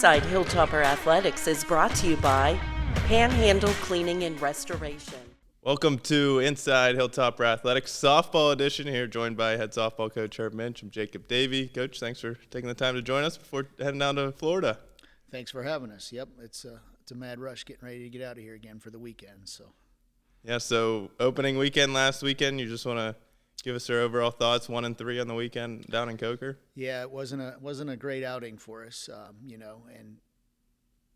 Inside Hilltopper Athletics is brought to you by Panhandle Cleaning and Restoration. Welcome to Inside Hilltopper Athletics Softball Edition here, joined by head softball coach Herb Minch. I'm Jacob Davey. Coach, thanks for taking the time to join us before heading down to Florida. Thanks for having us. Yep, it's a mad rush getting ready to get out of here again for the weekend. So opening weekend last weekend, you just want to give us your overall thoughts, 1-3 on the weekend down in Coker? Yeah, it wasn't a great outing for us, and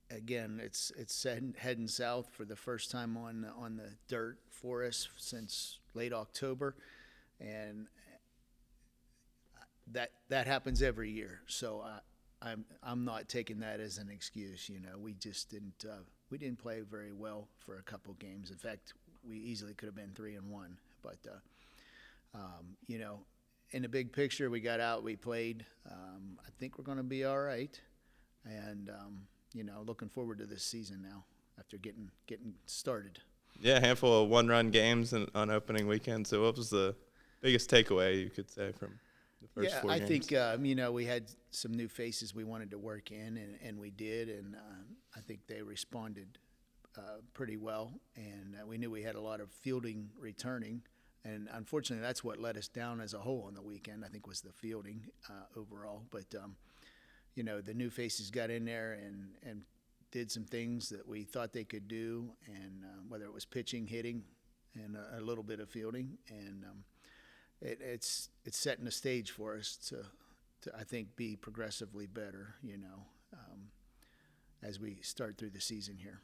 again, it's heading south for the first time on the dirt for us since late October, and that happens every year. So I'm not taking that as an excuse. We just didn't play very well for a couple games. In fact, we easily could have been 3-1, but. In the big picture, we got out, we played. I think we're going to be all right. And, looking forward to this season now after getting started. Yeah, a handful of one-run games on opening weekend. So what was the biggest takeaway, you could say, from the first four games? I think, we had some new faces we wanted to work in, and we did. And I think they responded pretty well. And we knew we had a lot of fielding returning. And unfortunately, that's what let us down as a whole on the weekend, I think, was the fielding overall. But, the new faces got in there and did some things that we thought they could do, and whether it was pitching, hitting, and a little bit of fielding. And it's setting the stage for us to I think, be progressively better, as we start through the season here.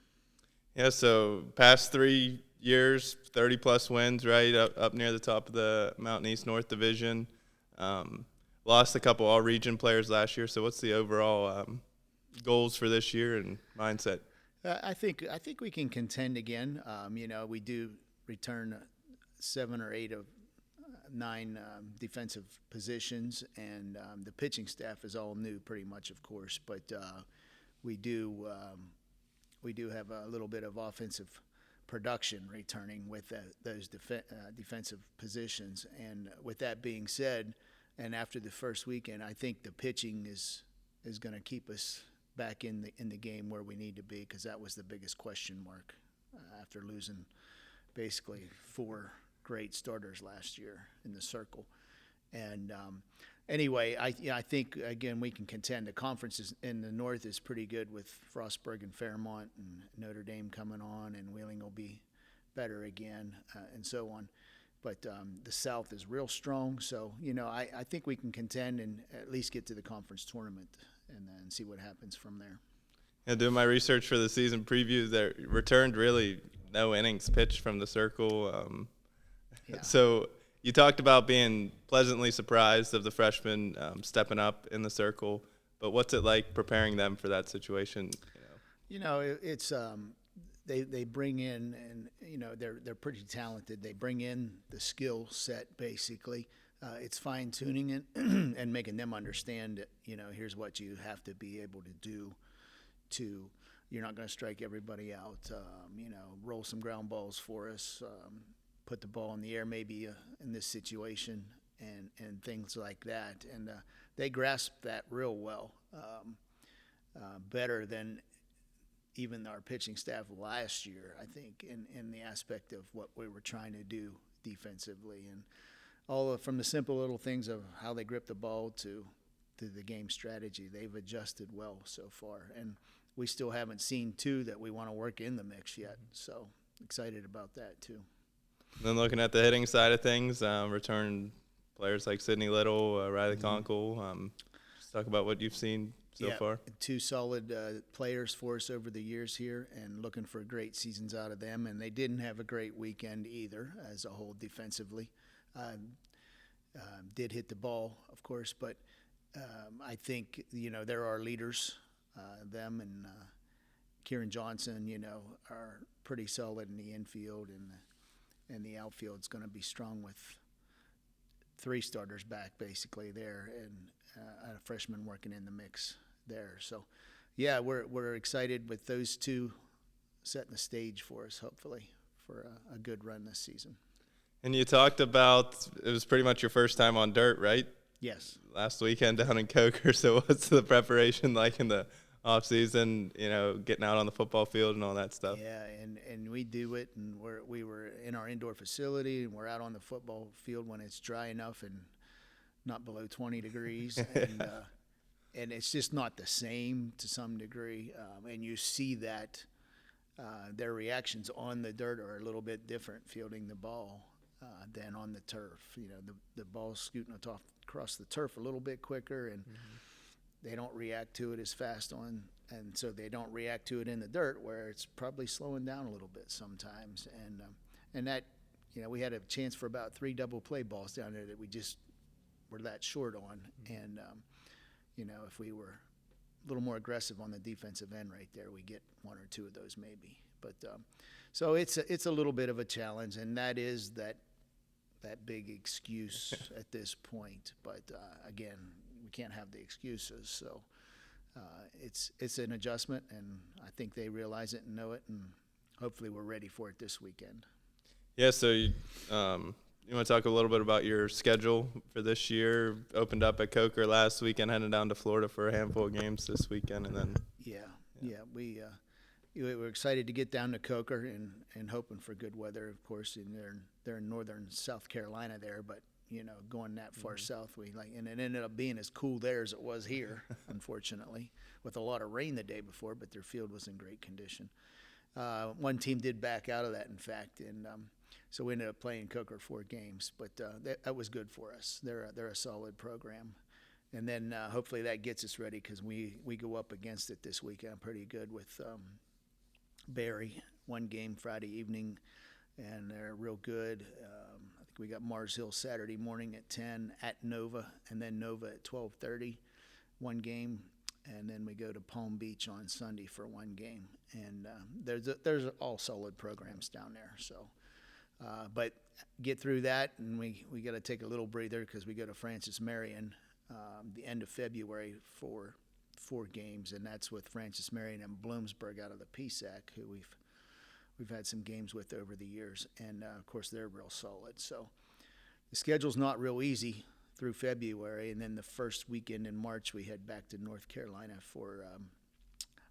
Yeah, so past 3 years, 30-plus wins, right, up near the top of the Mountain East North Division. Lost a couple all-region players last year. So what's the overall goals for this year and mindset? I think we can contend again. We do return 7 or 8 of 9 defensive positions, and the pitching staff is all new pretty much, of course, but we do have a little bit of offensive production returning with those defensive positions. And with that being said, and after the first weekend, I think the pitching is going to keep us back in the game where we need to be, because that was the biggest question mark after losing basically 4 great starters last year in the circle. And anyway, I think, again, we can contend. The conference in the north is pretty good with Frostburg and Fairmont and Notre Dame coming on, and Wheeling will be better again, and so on. But the south is real strong. So, I think we can contend and at least get to the conference tournament and then see what happens from there. Yeah, doing my research for the season preview, there returned really no innings pitched from the circle. Yeah. So you talked about being pleasantly surprised of the freshmen stepping up in the circle, but what's it like preparing them for that situation? It's they bring in, and they're pretty talented. They bring in the skill set basically. It's fine tuning it and making them understand that here's what you have to be able to do. You're not going to strike everybody out. Roll some ground balls for us. Put the ball in the air maybe in this situation, and things like that. And they grasp that real well, better than even our pitching staff last year, I think, in the aspect of what we were trying to do defensively. And from the simple little things of how they grip the ball to the game strategy, they've adjusted well so far. And we still haven't seen 2 that we want to work in the mix yet. So excited about that too. Then looking at the hitting side of things, return players like Sidney Little, Riley Conkle. Just talk about what you've seen so far. 2 solid players for us over the years here, and looking for great seasons out of them. And they didn't have a great weekend either as a whole defensively. Did hit the ball, of course, but I think, there are leaders, them and Kieran Johnson, are pretty solid in the infield, and the outfield's going to be strong with 3 starters back basically there, and a freshman working in the mix there. So, yeah, we're excited with those 2 setting the stage for us, hopefully, for a good run this season. And you talked about it was pretty much your first time on dirt, right? Yes. Last weekend down in Coker. So what's the preparation like off season, getting out on the football field and all that stuff. Yeah, and we do it, and we were in our indoor facility, and we're out on the football field when it's dry enough and not below 20 degrees, and it's just not the same to some degree, and you see that their reactions on the dirt are a little bit different fielding the ball than on the turf. The ball's scooting across the turf a little bit quicker, and they don't react to it as fast and so they don't react to it in the dirt, where it's probably slowing down a little bit sometimes. And that, we had a chance for about 3 double play balls down there that we just were that short on. And, if we were a little more aggressive on the defensive end right there, we get 1 or 2 of those maybe. But so it's a little bit of a challenge, and that is that big excuse at this point. But again, we can't have the excuses. So it's an adjustment, and I think they realize it and know it, and hopefully we're ready for it this weekend. Yeah, so you want to talk a little bit about your schedule for this year? Opened up at Coker last weekend, heading down to Florida for a handful of games this weekend, and then we were excited to get down to Coker and hoping for good weather. Of course, they're in northern South Carolina there, but going that far south, and it ended up being as cool there as it was here, unfortunately, with a lot of rain the day before, but their field was in great condition. One team did back out of that, in fact, and so we ended up playing Coker 4 games, but that was good for us. They're a solid program. And then hopefully that gets us ready, because we go up against it this weekend pretty good with Barry, 1 game Friday evening, and they're real good. I think we got Mars Hill Saturday morning at 10 at Nova, and then Nova at 12:30, 1 game, and then we go to Palm Beach on Sunday for 1 game. And there's all solid programs down there. So, but get through that, and we got to take a little breather, because we go to Francis Marion the end of February for 4 games, and that's with Francis Marion and Bloomsburg out of the PSAC, who we've had some games with over the years, and of course they're real solid. So the schedule's not real easy through February, and then the first weekend in March we head back to North Carolina for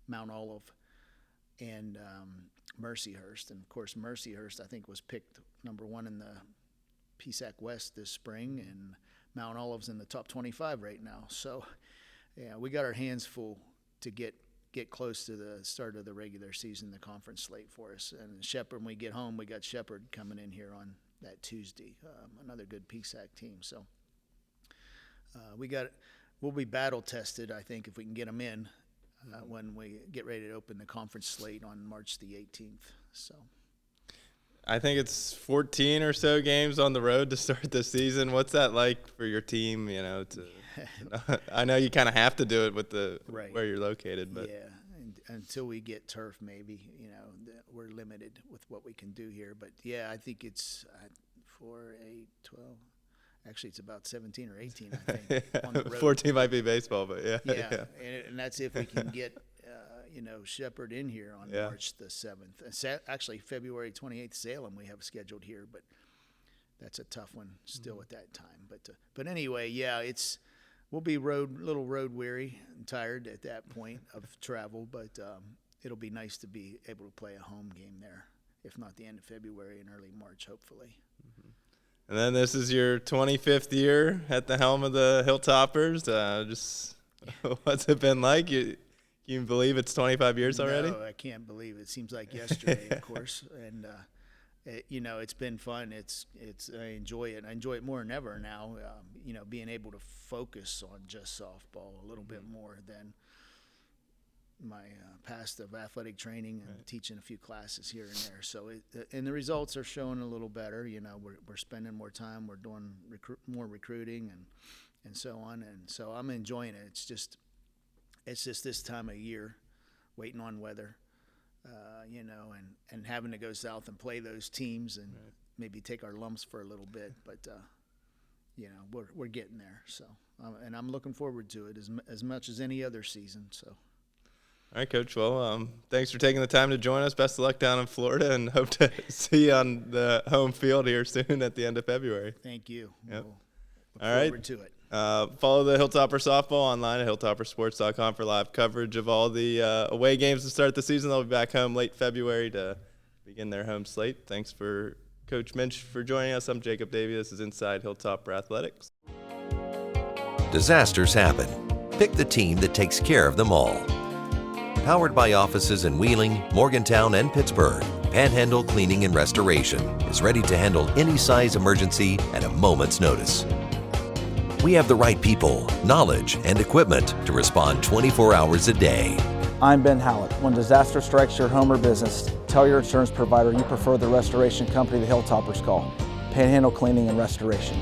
Mount Olive and Mercyhurst. And of course Mercyhurst, I think, was picked number 1 in the PSAC West this spring, and Mount Olive's in the top 25 right now. So yeah, we got our hands full to get close to the start of the regular season, the conference slate for us. And Shepherd, when we get home, we got Shepherd coming in here on that Tuesday, another good PSAC team. So we'll be battle tested, I think, if we can get them in when we get ready to open the conference slate on March the 18th. So I think it's 14 or so games on the road to start the season. What's that like for your team? I know you kind of have to do it with where you're located, but yeah, until we get turf, maybe we're limited with what we can do here. But yeah, I think it's 4, 8, 12. Actually, it's about 17 or 18, I think. On the road. 14 might be baseball, but yeah. Yeah. And that's if we can get Shepherd in here on March the 7th. Actually, February 28th, Salem we have scheduled here, but that's a tough one still at that time. But anyway, yeah, we'll be a little road weary and tired at that point of travel, but it'll be nice to be able to play a home game there, if not the end of February and early March, hopefully. And then this is your 25th year at the helm of the Hilltoppers. What's it been like? You can believe it's 25 years already? No, I can't believe it. It seems like yesterday, of course. And it's been fun. I enjoy it. I enjoy it more than ever now. Being able to focus on just softball a little bit more than my past of athletic training and teaching a few classes here and there. So and the results are showing a little better. We're spending more time. We're doing more recruiting and so on. And so I'm enjoying it. It's just this time of year, waiting on weather, and having to go south and play those teams and maybe take our lumps for a little bit. But, we're getting there. So, and I'm looking forward to it as much as any other season. So. All right, Coach. Well, thanks for taking the time to join us. Best of luck down in Florida, and hope to see you on the home field here soon at the end of February. Thank you. Yep. We'll look All right. forward to it. Follow the Hilltopper softball online at hilltoppersports.com for live coverage of all the away games to start the season. They'll be back home late February to begin their home slate. Thanks for Coach Minch for joining us. I'm Jacob Davey. This is Inside Hilltopper Athletics. Disasters happen. Pick the team that takes care of them all. Powered by offices in Wheeling, Morgantown, and Pittsburgh, Panhandle Cleaning and Restoration is ready to handle any size emergency at a moment's notice. We have the right people, knowledge, and equipment to respond 24 hours a day. I'm Ben Hallett. When disaster strikes your home or business, tell your insurance provider you prefer the restoration company the Hilltoppers call, Panhandle Cleaning and Restoration.